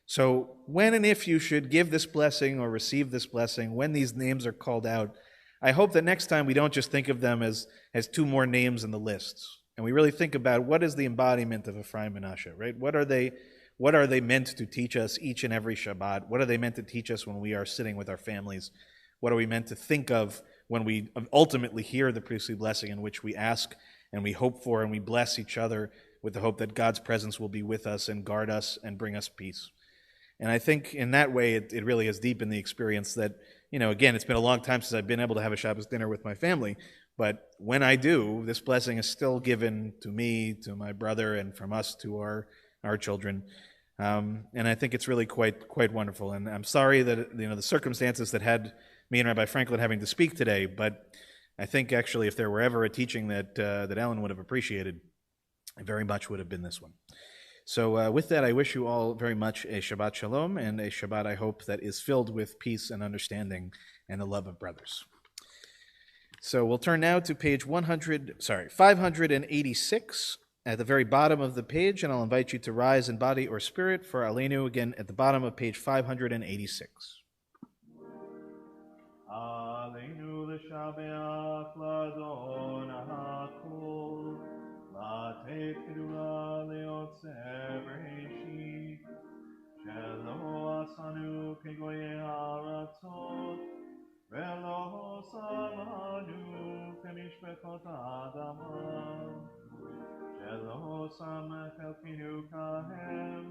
So when and if you should give this blessing or receive this blessing, when these names are called out, I hope that next time we don't just think of them as two more names in the lists, and we really think about what is the embodiment of Ephraim and Menashe, right? What are they meant to teach us each and every Shabbat? What are they meant to teach us when we are sitting with our families? What are we meant to think of when we ultimately hear the priestly blessing, in which we ask and we hope for and we bless each other with the hope that God's presence will be with us and guard us and bring us peace? And I think in that way, it really has deepened the experience that, again, it's been a long time since I've been able to have a Shabbos dinner with my family, but when I do, this blessing is still given to me, to my brother, and from us to our children. And I think it's really quite wonderful. And I'm sorry that, the circumstances that had me and Rabbi Franklin having to speak today, but I think actually if there were ever a teaching that Ellen would have appreciated, it very much would have been this one. So with that, I wish you all very much a Shabbat Shalom, and a Shabbat, I hope, that is filled with peace and understanding and the love of brothers. So we'll turn now to page 586, at the very bottom of the page, and I'll invite you to rise in body or spirit for Aleinu, again, at the bottom of page 586. Aleinu l'shabeach l'Adon ha'kol, לתת קדושה ליוצר בראשית, שלא עשנו כגויי הארצות, ולא שמנו כמשפחות האדמה, שלא שם חלקנו כהם,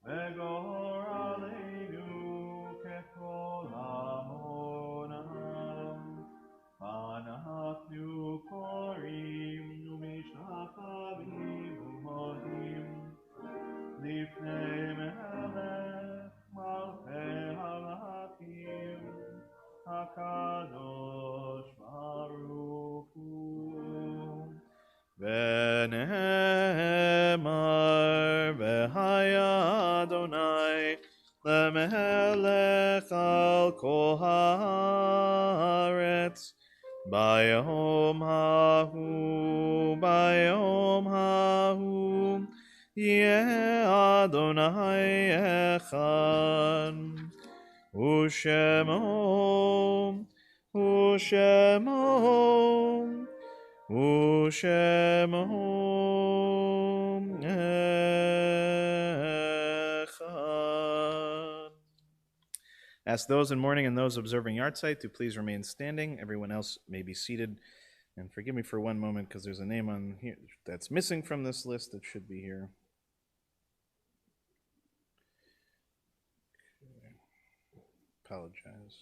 וגורלנו ככל המונם. אנחנו קוראים ומשתחווים ומודים לפני מלך מלכי המלכים הקדוש ברוך הוא. ונאמר והיה אדוני למלך על כל הארץ ביום ההוא יהיה אדוני אחד, ושמו אחד. Ask those in mourning and those observing yahrzeit to please remain standing. Everyone else may be seated. And forgive me for one moment because there's a name on here that's missing from this list that should be here. Okay. Apologize.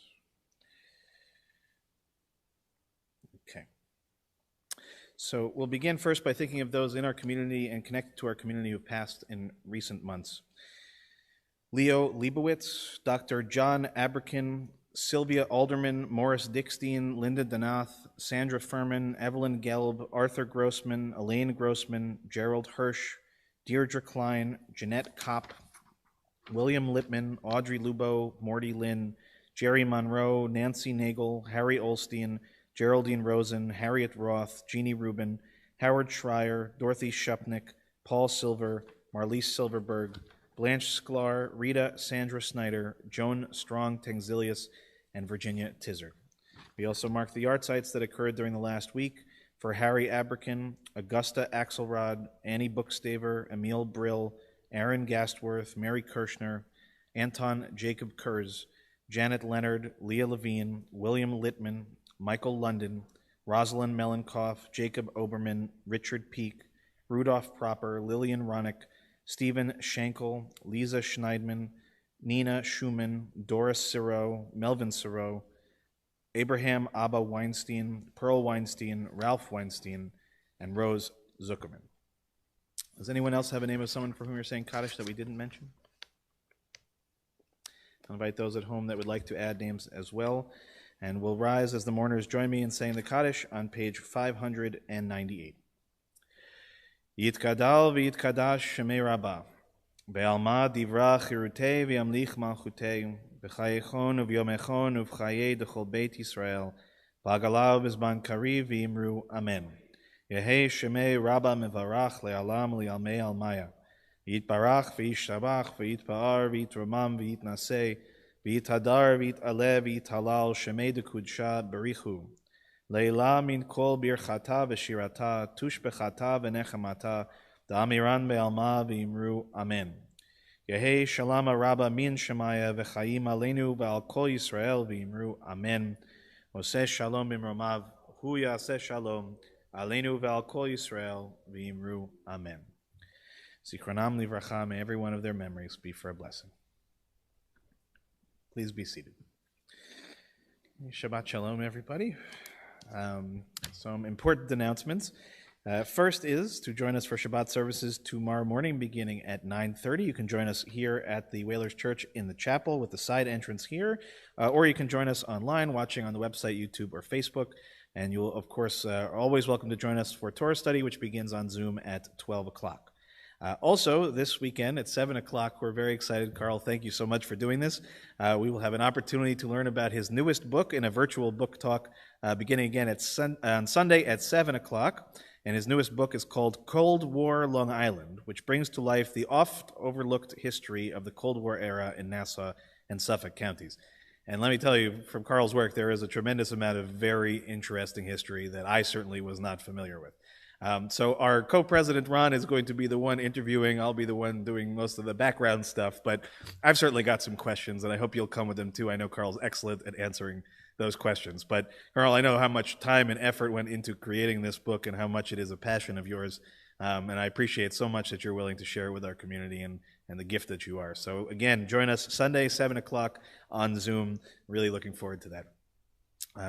Okay. So we'll begin first by thinking of those in our community and connected to our community who passed in recent months. Leo Leibowitz, Dr. John Aberkin, Sylvia Alderman, Morris Dickstein, Linda Danath, Sandra Furman, Evelyn Gelb, Arthur Grossman, Elaine Grossman, Gerald Hirsch, Deirdre Klein, Jeanette Kopp, William Lippman, Audrey Lubo, Morty Lynn, Jerry Monroe, Nancy Nagel, Harry Olstein, Geraldine Rosen, Harriet Roth, Jeannie Rubin, Howard Schreier, Dorothy Shupnick, Paul Silver, Marlise Silverberg, Blanche Sklar, Rita Sandra Snyder, Joan Strong Tengzilius, and Virginia Tizard. We also mark the yahrzeits that occurred during the last week for Harry Aberkin, Augusta Axelrod, Annie Bookstaver, Emil Brill, Aaron Gastworth, Mary Kirshner, Anton Jacob Kurz, Janet Leonard, Leah Levine, William Littman, Michael London, Rosalind Melankoff, Jacob Oberman, Richard Peak, Rudolph Proper, Lillian Ronick, Stephen Schenkel, Lisa Schneidman, Nina Schumann, Doris Sirow, Melvin Sirow, Abraham Abba Weinstein, Pearl Weinstein, Ralph Weinstein, and Rose Zuckerman. Does anyone else have a name of someone for whom you're saying Kaddish that we didn't mention? I'll invite those at home that would like to add names as well. And we'll rise as the mourners join me in saying the Kaddish on page 598. Yitkadal v'yitkadash shemei Rabbah, be'alma divra chirutei v'yamlich malchutei, b'chayechon u'v'yomechon u'v'chayei d'chol beit Yisrael, b'agalav b'zman kariv v'imru amen. Yehei shemei Rabbah mevarach le'alam le'almei almaya, v'yitbarach v'yishtabach v'yitpa'ar v'yitromam v'yitnaseh, v'yithadar v'yit'aleh v'yithalal shemei d'kudsha berichu. Leila min kol birchata v'shirata, tushbechata v'nechamata, da'amiran be'alma v'imru amen. Yehei shalama rabba min shemaya v'chayim aleinu v'al kol Yisrael v'imru amen. Oseh shalom b'mromav, hu yaseh shalom, aleinu v'al kol Yisrael v'imru amen. Zichronam livracha, may every one of their memories be for a blessing. Please be seated. Shabbat shalom, everybody. Some important announcements. First is to join us for Shabbat services tomorrow morning beginning at 9:30. You can join us here at the Whalers Church in the chapel with the side entrance here, or you can join us online watching on the website, YouTube, or Facebook. And you'll, of course, are always welcome to join us for Torah study, which begins on Zoom at 12 o'clock. Also, this weekend at 7 o'clock, we're very excited. Carl, thank you so much for doing this. We will have an opportunity to learn about his newest book in a virtual book talk beginning again on Sunday at 7 o'clock. And his newest book is called Cold War Long Island, which brings to life the oft-overlooked history of the Cold War era in Nassau and Suffolk counties. And let me tell you, from Carl's work, there is a tremendous amount of very interesting history that I certainly was not familiar with. So our co-president, Ron, is going to be the one interviewing. I'll be the one doing most of the background stuff, but I've certainly got some questions, and I hope you'll come with them too. I know Carl's excellent at answering those questions. But Carl, I know how much time and effort went into creating this book and how much it is a passion of yours, and I appreciate so much that you're willing to share it with our community and the gift that you are. So again, join us Sunday, 7 o'clock on Zoom. Really looking forward to that.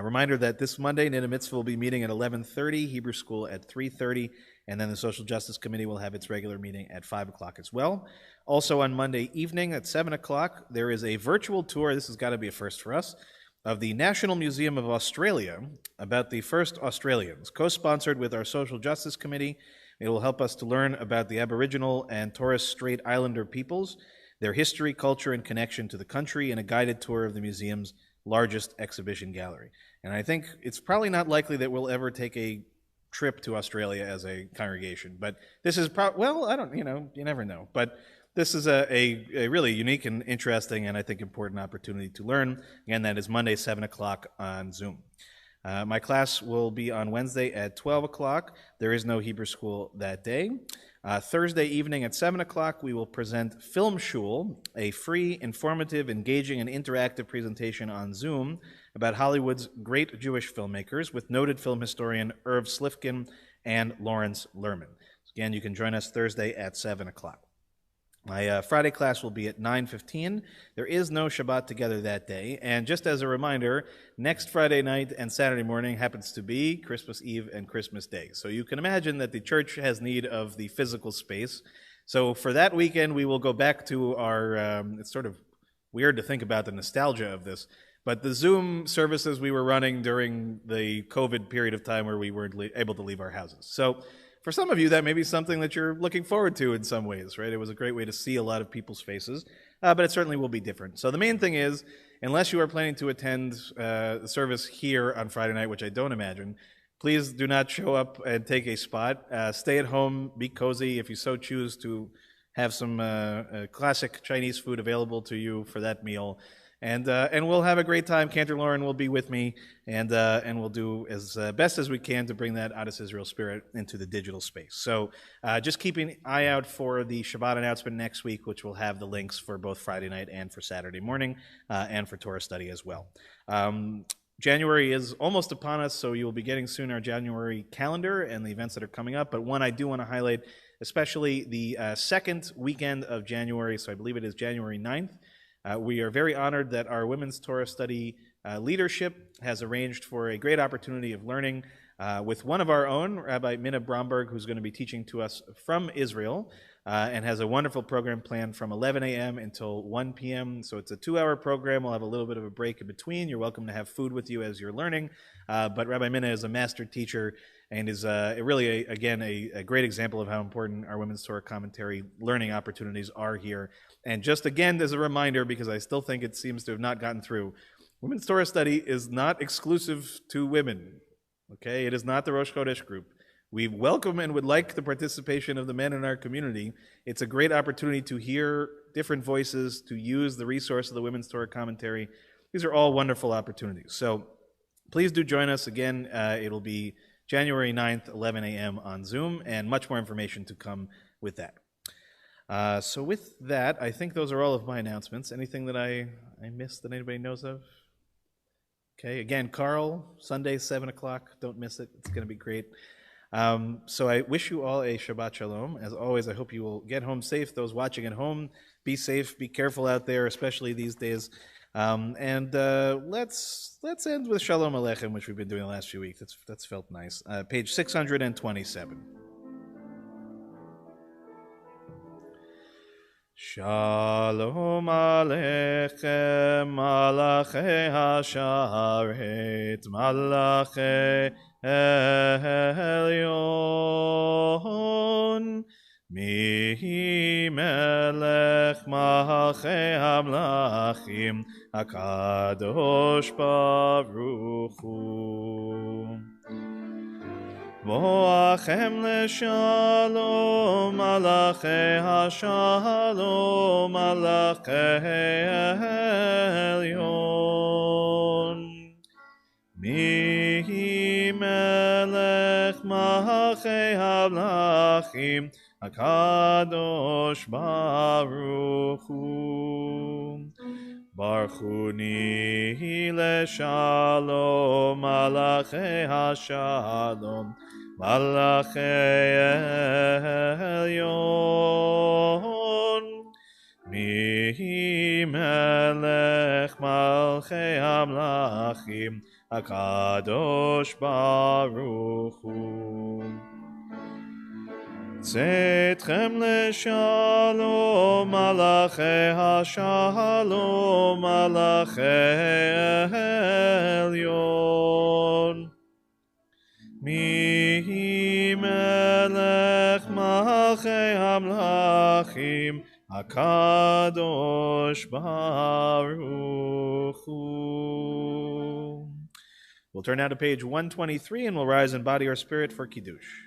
Reminder that this Monday, Niddah Mitzvah will be meeting at 11:30, Hebrew School at 3:30, and then the Social Justice Committee will have its regular meeting at 5 o'clock as well. Also on Monday evening at 7 o'clock, there is a virtual tour, this has got to be a first for us, of the National Museum of Australia about the first Australians, co-sponsored with our Social Justice Committee. It will help us to learn about the Aboriginal and Torres Strait Islander peoples, their history, culture, and connection to the country, and a guided tour of the museum's largest exhibition gallery. And I think it's probably not likely that we'll ever take a trip to Australia as a congregation, but this is well, I don't, you never know. But this is a really unique and interesting and I think important opportunity to learn. Again, that is Monday, 7 o'clock on Zoom. My class will be on Wednesday at 12 o'clock. There is no Hebrew school that day. Thursday evening at 7 o'clock, we will present Film Shul, a free, informative, engaging, and interactive presentation on Zoom about Hollywood's great Jewish filmmakers with noted film historian Irv Slifkin and Lawrence Lerman. So again, you can join us Thursday at 7 o'clock. My Friday class will be at 9:15. There is no Shabbat together that day. And just as a reminder, next Friday night and Saturday morning happens to be Christmas Eve and Christmas Day. So you can imagine that the church has need of the physical space. So for that weekend, we will go back to our, it's sort of weird to think about the nostalgia of this, but the Zoom services we were running during the COVID period of time where we weren't able to leave our houses. So for some of you, that may be something that you're looking forward to in some ways, right? It was a great way to see a lot of people's faces, but it certainly will be different. So the main thing is, unless you are planning to attend the service here on Friday night, which I don't imagine, please do not show up and take a spot. Stay at home, be cozy. If you so choose to have some classic Chinese food available to you for that meal. And we'll have a great time. Cantor Lauren will be with me, and we'll do as best as we can to bring that Adas Israel spirit into the digital space. So just keep an eye out for the Shabbat announcement next week, which will have the links for both Friday night and for Saturday morning, and for Torah study as well. January is almost upon us, so you will be getting soon our January calendar and the events that are coming up. But one I do want to highlight, especially the second weekend of January, so I believe it is January 9th. We are very honored that our Women's Torah Study leadership has arranged for a great opportunity of learning with one of our own, Rabbi Minna Bromberg, who's going to be teaching to us from Israel and has a wonderful program planned from 11 a.m. until 1 p.m. So it's a 2-hour program. We'll have a little bit of a break in between. You're welcome to have food with you as you're learning. But Rabbi Minna is a master teacher and is really, a great example of how important our Women's Torah commentary learning opportunities are here. And just again, as a reminder, because I still think it seems to have not gotten through, Women's Torah study is not exclusive to women. Okay, it is not the Rosh Chodesh group. We welcome and would like the participation of the men in our community. It's a great opportunity to hear different voices, to use the resource of the Women's Torah commentary. These are all wonderful opportunities. So please do join us again. It'll be January 9th, 11 a.m. on Zoom, and much more information to come with that. So with that, I think those are all of my announcements. Anything that I missed that anybody knows of? Okay, again, Carl, Sunday, 7 o'clock. Don't miss it. It's going to be great. So I wish you all a Shabbat Shalom. As always, I hope you will get home safe. Those watching at home, be safe, be careful out there, especially these days. And let's end with Shalom Aleichem, which we've been doing the last few weeks. That's felt nice. Page 627. Shalom Aleichem, Malachei Hasharet, Malachei Elyon, Mihi Melech Malachei Hamlachim, HaKadosh Baruch Hu. Boachem leshalom, malachei hashalom, malachei elyon. Mihi melech malachei hamlachim, HaKadosh Baruch Hu. Barchuni leshalom, malachei hashalom, malachei elyon. Mihi melech malchei hamlachim, HaKadosh Baruch Hu. Tzedchem leshalom, malachei hashalom, malachei elyon. Mihi melech malchei hamlachim, HaKadosh Baruch Hu. We'll turn now to page 123 and we'll rise in body or spirit for Kiddush.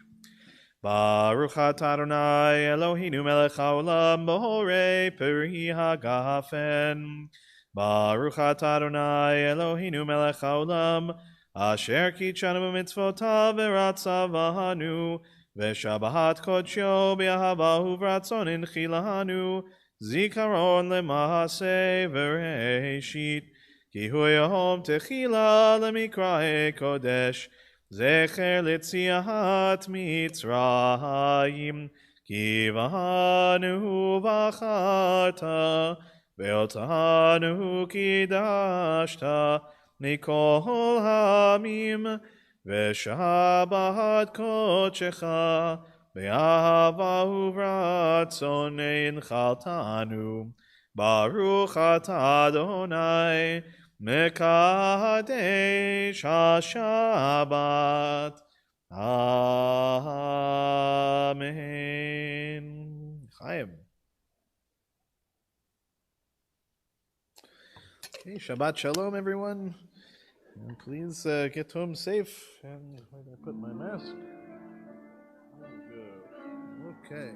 Baruch atah Adonai Eloheinu melech haolam b'horei peri hagafen. Baruch atah Adonai Eloheinu melech haolam asher kitshanu b'mitzvotav v'ratzavanu v'shabahat kodsho b'ahava uvratzon inchilanu zikaron lema'aseh v'reishit ki hu yom techila lemikrae kodesh Zecher letziat Mitzrayim, kivanu v'acharta, ve'otanu kidashta, mikol hamim, ve'shabat kodshecha, ve'ahava uvratzon inchaltanu, Baruch atah Adonai, Mekadesh HaShabbat. Amen. Chaim. Okay, Shabbat Shalom, everyone. And please get home safe. And I'm going to put my mask. Okay.